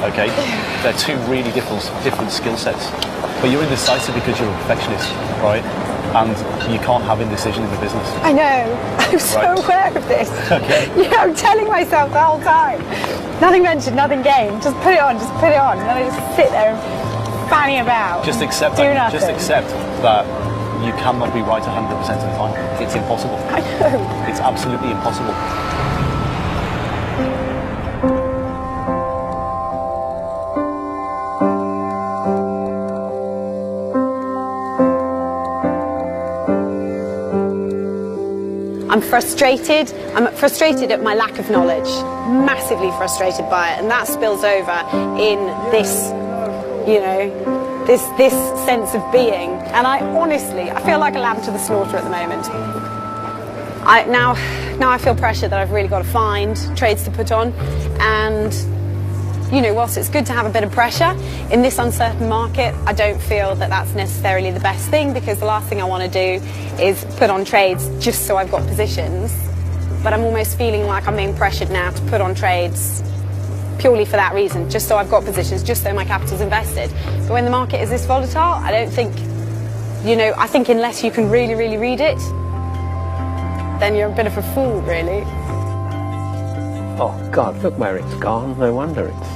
Okay, they're two really different skill sets. But you're indecisive because you're a perfectionist, right? And you can't have indecision in the business. I know. I'm so aware of this. Okay. Yeah, I'm telling myself the whole time. Nothing ventured, nothing gained. Just put it on, just put it on. And then I just sit there and fanny about. Just accept do that. Nothing. Just accept that you cannot be right 100% of the time. It's impossible. I know. It's absolutely impossible. I'm frustrated. I'm frustrated at my lack of knowledge. Massively frustrated by it, and that spills over in this, you know, this sense of being. And I feel like a lamb to the slaughter at the moment. Now I feel pressure that I've really got to find trades to put on, and you know, whilst it's good to have a bit of pressure in this uncertain market, I don't feel that that's necessarily the best thing, because the last thing I want to do is put on trades just so I've got positions. But I'm almost feeling like I'm being pressured now to put on trades purely for that reason, just so I've got positions, just so my capital's invested. But when the market is this volatile, I don't think, you know, I think unless you can really, really read it, then you're a bit of a fool, really. Oh God, look where it's gone. No wonder it's...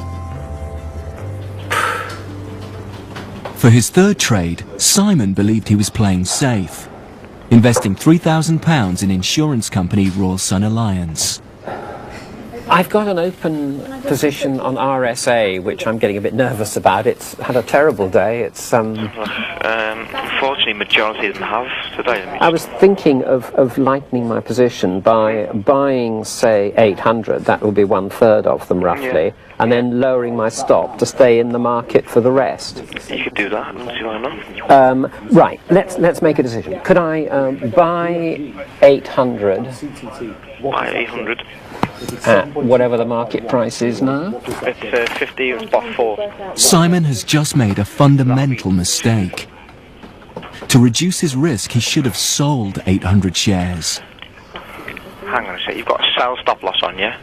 For his third trade, Simon believed he was playing safe, investing £3,000 in insurance company Royal Sun Alliance. I've got an open position on RSA, which I'm getting a bit nervous about. It's had a terrible day. It's unfortunately, majority of them have today. I was thinking of lightening my position by buying, say, 800. That will be 1/3 of them, roughly, and then lowering my stop to stay in the market for the rest. You could do that. I don't see why not. Right. Let's make a decision. Could I buy 800? Buy 800. At whatever the market price is now? It's 50 and spot 4. Simon has just made a fundamental mistake. To reduce his risk, he should have sold 800 shares. Hang on a sec, you've got a sell stop loss on, yeah?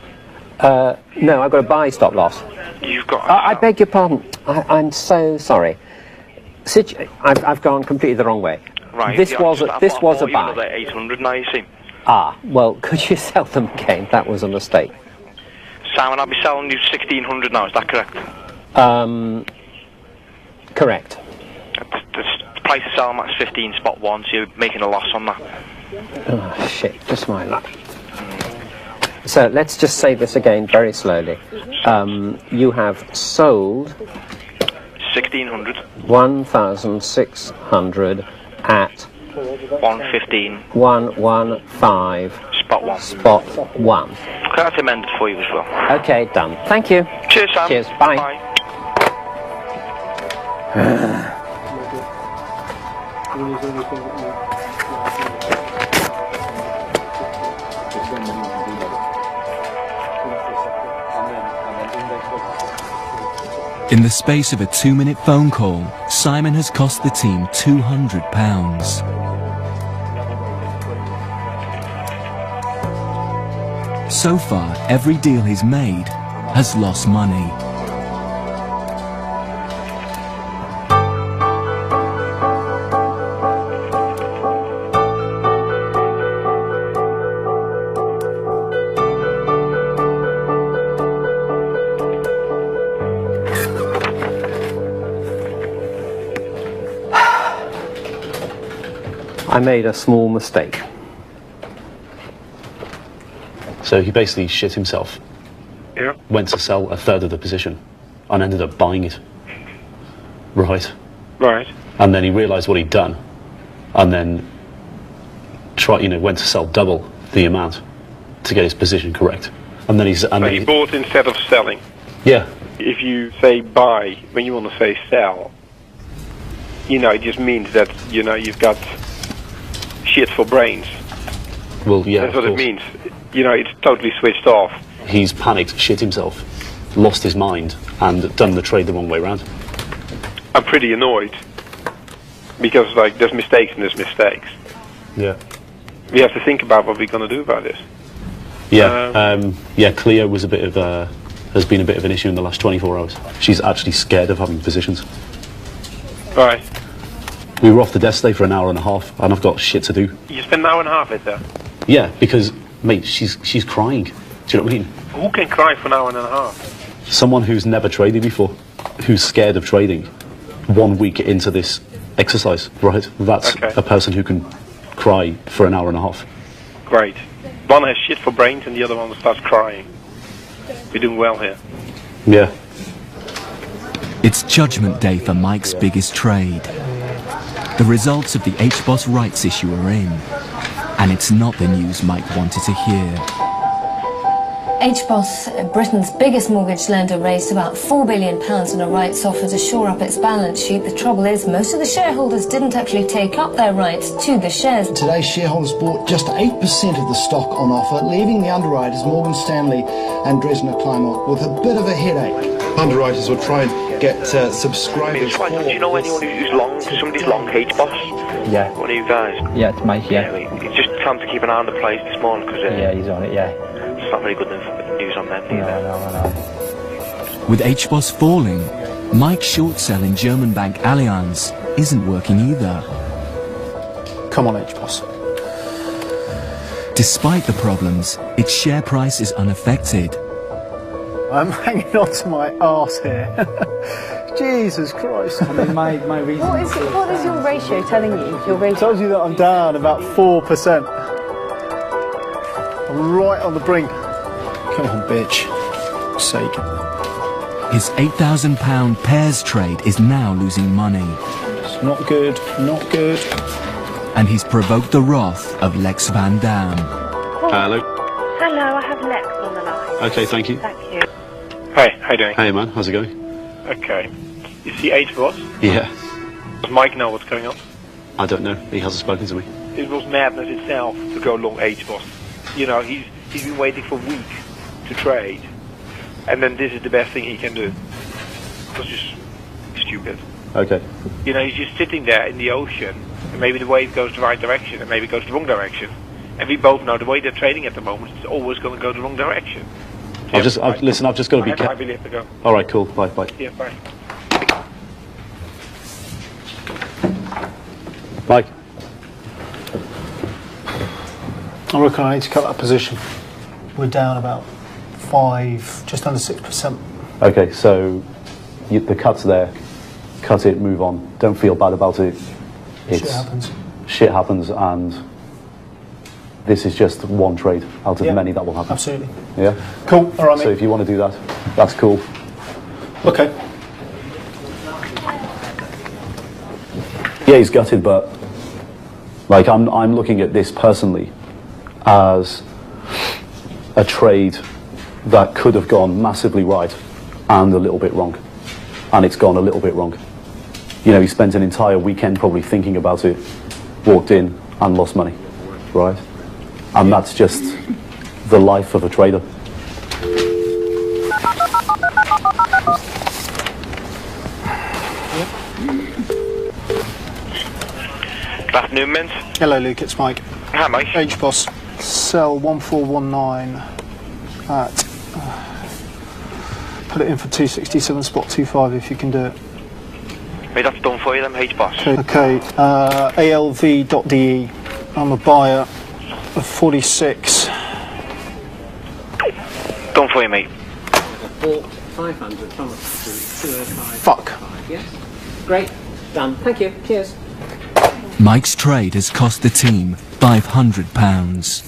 No, I've got a buy stop loss. You've got I beg your pardon. I'm so sorry. I've gone completely the wrong way. Right. This was a buy. 800 now, you see. Ah, well, could you sell them again? That was a mistake. Simon, I'll be selling you 1600 now, is that correct? Correct. The price to sell max 15, spot 1, so you're making a loss on that. Oh, shit, just my luck. So let's just say this again very slowly. You have sold 1,600. 1,600 at 115. 115. Spot 1. Spot 1. Okay, that's amended for you as well. Okay, done. Thank you. Cheers, Sam. Cheers. Bye. In the space of a 2-minute phone call, Simon has cost the team £200. So far, every deal he's made has lost money. I made a small mistake. So he basically shit himself. Yeah. Went to sell a third of the position and ended up buying it. Right. Right. And then he realised what he'd done, and then went to sell double the amount to get his position correct. And then So he bought instead of selling. Yeah. If you say buy when you want to say sell, it just means that you've got shit for brains. Well, yeah. That's what it means. It's totally switched off. He's panicked, shit himself, lost his mind, and done the trade the wrong way around. I'm pretty annoyed because there's mistakes and there's mistakes. Yeah. We have to think about what we're going to do about this. Yeah. Cleo was has been a bit of an issue in the last 24 hours. She's actually scared of having positions. Right. We were off the desk today for an hour and a half, and I've got shit to do. You spend an hour and a half with her? Yeah, because, mate, she's crying. Do you know what I mean? Who can cry for an hour and a half? Someone who's never traded before, who's scared of trading, 1 week into this exercise, right? That's Okay. a person who can cry for an hour and a half. Great. One has shit for brains and the other one starts crying. We're doing well here. Yeah. It's judgment day for Mike's biggest trade. The results of the HBOS rights issue are in, and it's not the news Mike wanted to hear. HBOS, Britain's biggest mortgage lender, raised about £4 billion in a rights offer to shore up its balance sheet. The trouble is, most of the shareholders didn't actually take up their rights to the shares. Today, shareholders bought just 8% of the stock on offer, leaving the underwriters, Morgan Stanley and Dresdner Kleinmont, with a bit of a headache. Underwriters will try and get subscribers. Do you know anyone who's long, somebody's long HBOS? Yeah. One of you guys? Yeah, it's Mike, yeah. He's just trying to keep an eye on the place this morning because yeah, he's on it, yeah. It's not very good news on them either. No. With HBOS falling, Mike's short sell in German bank Allianz isn't working either. Come on, HBOS. Despite the problems, its share price is unaffected. I'm hanging on to my arse here. Jesus Christ. I mean, my reason... What is your ratio telling you? Your ratio? It tells you that I'm down about 4%. I'm right on the brink. Come on, bitch. For sake. His £8,000 pairs trade is now losing money. It's not good, not good. And he's provoked the wrath of Lex Van Dam. Hello. Hello, I have Lex on the line. Okay, thank you. Thank you. Hey, how you doing? Hey, man, how's it going? Okay. You see HBOS? Yeah. Does Mike know what's going on? I don't know. He hasn't spoken to me. It was madness itself to go long HBOS. He's been waiting for weeks to trade, and then this is the best thing he can do. It was just stupid. Okay. He's just sitting there in the ocean, and maybe the wave goes the right direction, and maybe it goes the wrong direction. And we both know the way they're trading at the moment, it's always going to go the wrong direction. Listen, I've just got to be I careful. really have to go. All right, cool. Bye. Yeah, bye. Mike. I reckon I need to cut that position. We're down about 5, just under 6%. Okay, so the cut's there. Cut it, move on. Don't feel bad about it. Shit happens. Shit happens, and this is just one trade out of many that will happen. Absolutely. Yeah? Cool. All right, mate. So if you want to do that, that's cool. Okay. Yeah, he's gutted, but like I'm looking at this personally as a trade that could have gone massively right and a little bit wrong, and it's gone a little bit wrong. You know, he spent an entire weekend probably thinking about it, walked in and lost money, right? And that's just the life of a trader. Good afternoon, Mint. Hello, Luke. It's Mike. Hi, Mike. H-Boss. Sell 1419 at... put it in for 267 spot 25 if you can do it. Mate, that's done for you then, H-Boss. Okay, ALV.de. I'm a buyer of 46. Done for you, mate. 500. Fuck. Yes. Great. Done. Thank you. Cheers. Mike's trade has cost the team £500.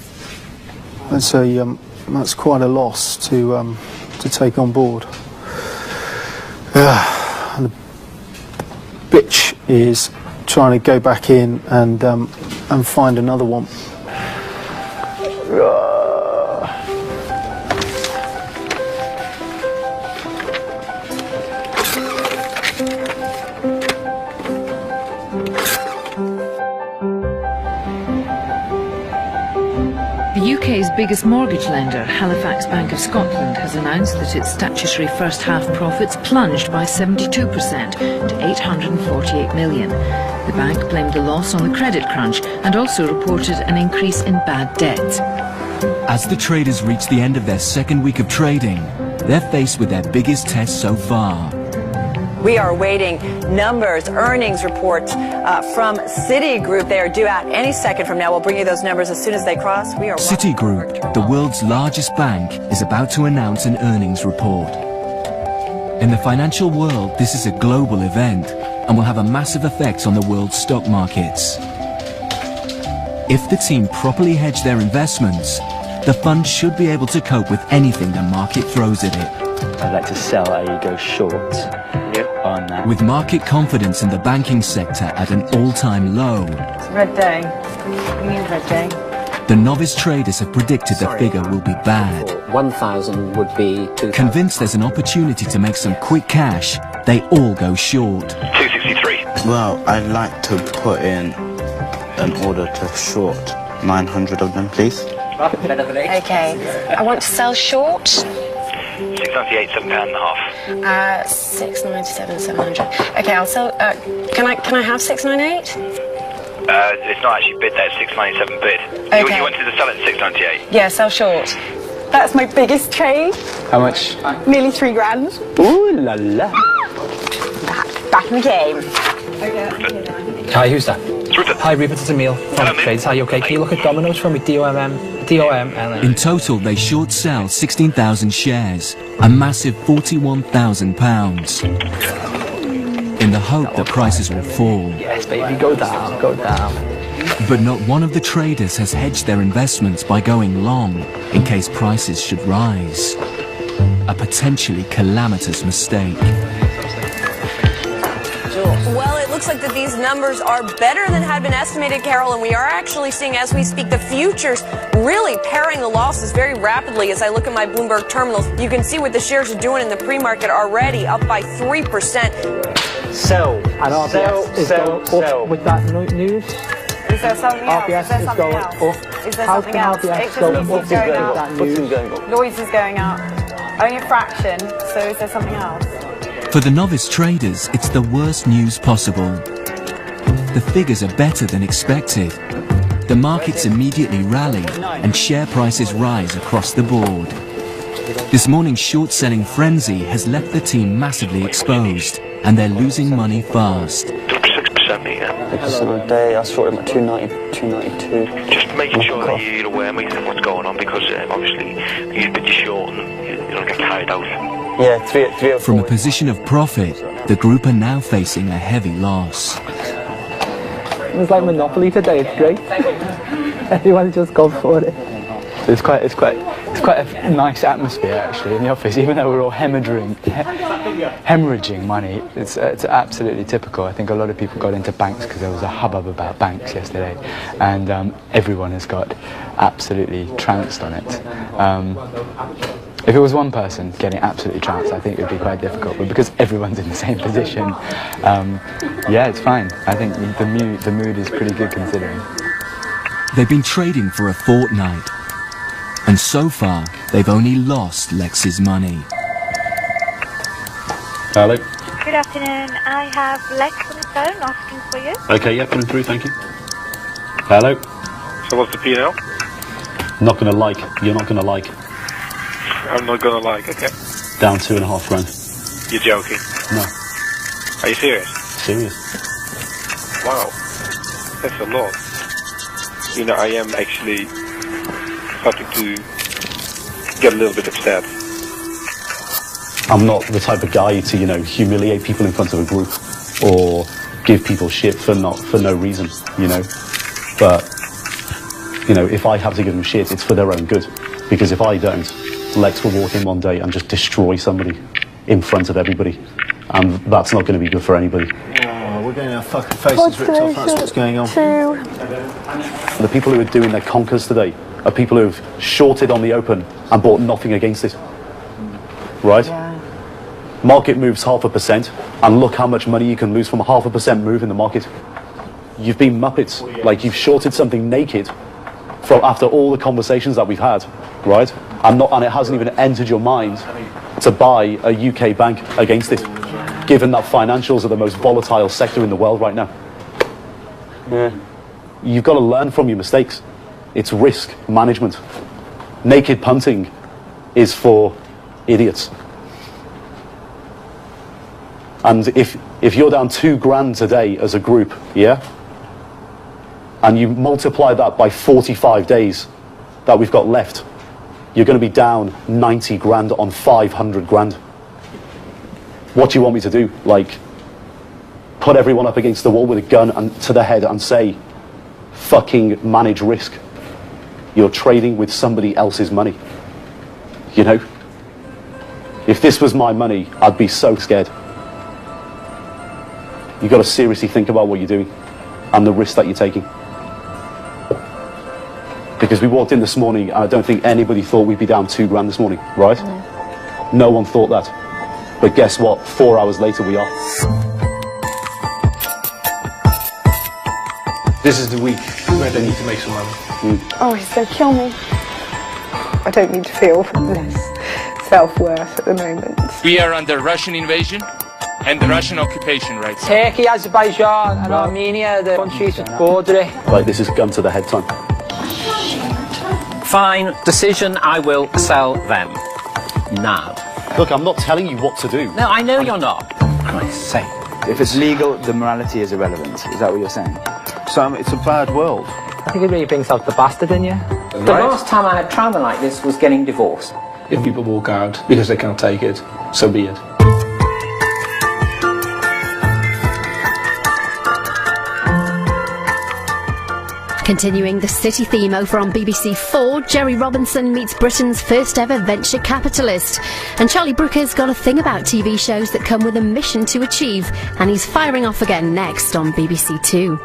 That's quite a loss to take on board. And the bitch is trying to go back in and find another one. The UK's biggest mortgage lender, Halifax Bank of Scotland, has announced that its statutory first half profits plunged by 72% to £848 million. The bank blamed the loss on the credit crunch and also reported an increase in bad debt. As the traders reach the end of their second week of trading, they're faced with their biggest test so far. We are awaiting numbers, earnings reports from Citigroup. They are due out any second from now. We'll bring you those numbers as soon as they cross. Citigroup, the world's largest bank, is about to announce an earnings report. In the financial world, this is a global event and will have a massive effect on the world's stock markets. If the team properly hedge their investments, the fund should be able to cope with anything the market throws at it. I'd like to sell, i.e. go short on that. With market confidence in the banking sector at an all-time low, It's a red day. We need a red day. the novice traders have predicted the figure will be bad. 1,000 would be 2,000. Convinced there's an opportunity to make some quick cash, they all go short. 263. Well, I'd like to put in an order to short 900 of them, please. Okay, I want to sell short. 698, £7.50. 697, 700. Okay, I'll sell. Can I have 698? It's not actually bid there, it's 697 bid. Okay. You wanted to sell it at 698? Yeah, sell short. That's my biggest trade. How much? Nearly £3,000. Ooh la la. Back in the game. Hi, who's that? Hi, Rupert, it's Emil from Trades. Hi, you okay? Can you look at Domino's for me? DOML. In total, they short sell 16,000 shares, a massive £41,000, in the hope that prices will fall. Yes, baby, go down, go down. But not one of the traders has hedged their investments by going long in case prices should rise. A potentially calamitous mistake. Well, it looks like that these numbers are better than had been estimated, Carol, and we are actually seeing, as we speak, the futures really paring the losses very rapidly. As I look at my Bloomberg terminals, you can see what the shares are doing in the pre-market already, up by 3%. Sell. And RBS is going up with that news. Is there something else? RBS Is there is something going else? up. Is there How something can else? RBS It go just up? means it's going up. What's going up? Lloyd's is going up. Only a fraction, so is there something else? For the novice traders, it's the worst news possible. The figures are better than expected. The markets immediately rally and share prices rise across the board. This morning's short-selling frenzy has left the team massively exposed, and they're losing money fast. 6%, mate, yeah. 6% a day, I shorted them at 290, 292. Just making sure that you're aware, mate, of what's going on, because obviously you're a bit short and you don't get carried out. Yeah, 304. From a position of profit, the group are now facing a heavy loss. It's like Monopoly today. It's great. Everyone's just gone for it. It's quite a nice atmosphere actually in the office, even though we're all hemorrhaging money. It's absolutely typical. I think a lot of people got into banks because there was a hubbub about banks yesterday, and everyone has got absolutely trounced on it. If it was one person getting absolutely trounced, I think it would be quite difficult. But because everyone's in the same position, yeah, it's fine. I think the mood is pretty good considering. They've been trading for a fortnight, and so far they've only lost Lex's money. Hello. Good afternoon. I have Lex on the phone asking for you. Okay, yeah, put him through, thank you. Hello. So what's the P&L? Not gonna like. You're not gonna like. I'm not gonna like, okay. Down 2.5 grand. You're joking? No. Are you serious? Serious. Wow. That's a lot. You know, I am actually starting to get a little bit upset. I'm not the type of guy to, you know, humiliate people in front of a group or give people shit for no reason, you know. But, you know, if I have to give them shit, it's for their own good. Because if I don't, Lex will walk in one day and just destroy somebody in front of everybody. And that's not going to be good for anybody. We're getting our fucking faces ripped off, that's what's going on. The people who are doing their conkers today are people who've shorted on the open and bought nothing against it. Right? Yeah. Market moves 0.5%, and look how much money you can lose from a 0.5% move in the market. You've been muppets. Like, you've shorted something naked after all the conversations that we've had, right? And it hasn't even entered your mind to buy a UK bank against it, given that financials are the most volatile sector in the world right now. Yeah. You've got to learn from your mistakes. It's risk management. Naked punting is for idiots. And if you're down 2 grand today as a group, yeah, and you multiply that by 45 days that we've got left, you're going to be down 90 grand on 500 grand. What do you want me to do? Like, put everyone up against the wall with a gun to the head and say, fucking manage risk. You're trading with somebody else's money. You know? If this was my money, I'd be so scared. You've got to seriously think about what you're doing and the risk that you're taking. Because we walked in this morning and I don't think anybody thought we'd be down 2 grand this morning, right? No one thought that. But guess what? 4 hours later we are. This is the week where they need to make some money. Oh, he's going to kill me. I don't need to feel less self-worth at the moment. We are under Russian invasion and Russian occupation right now. Turkey, Azerbaijan and Armenia, the countries that border it. Right, this is gun to the head time. Fine, decision, I will sell them. Now. Look, I'm not telling you what to do. No, I know you're not. Christ's sake. If it's legal, the morality is irrelevant. Is that what you're saying? Sam, it's a bad world. I think it really brings out the bastard in you. The last time I had travel like this was getting divorced. If people walk out because they can't take it, so be it. Continuing the city theme over on BBC4, Jerry Robinson meets Britain's first ever venture capitalist. And Charlie Brooker's got a thing about TV shows that come with a mission to achieve, and he's firing off again next on BBC2.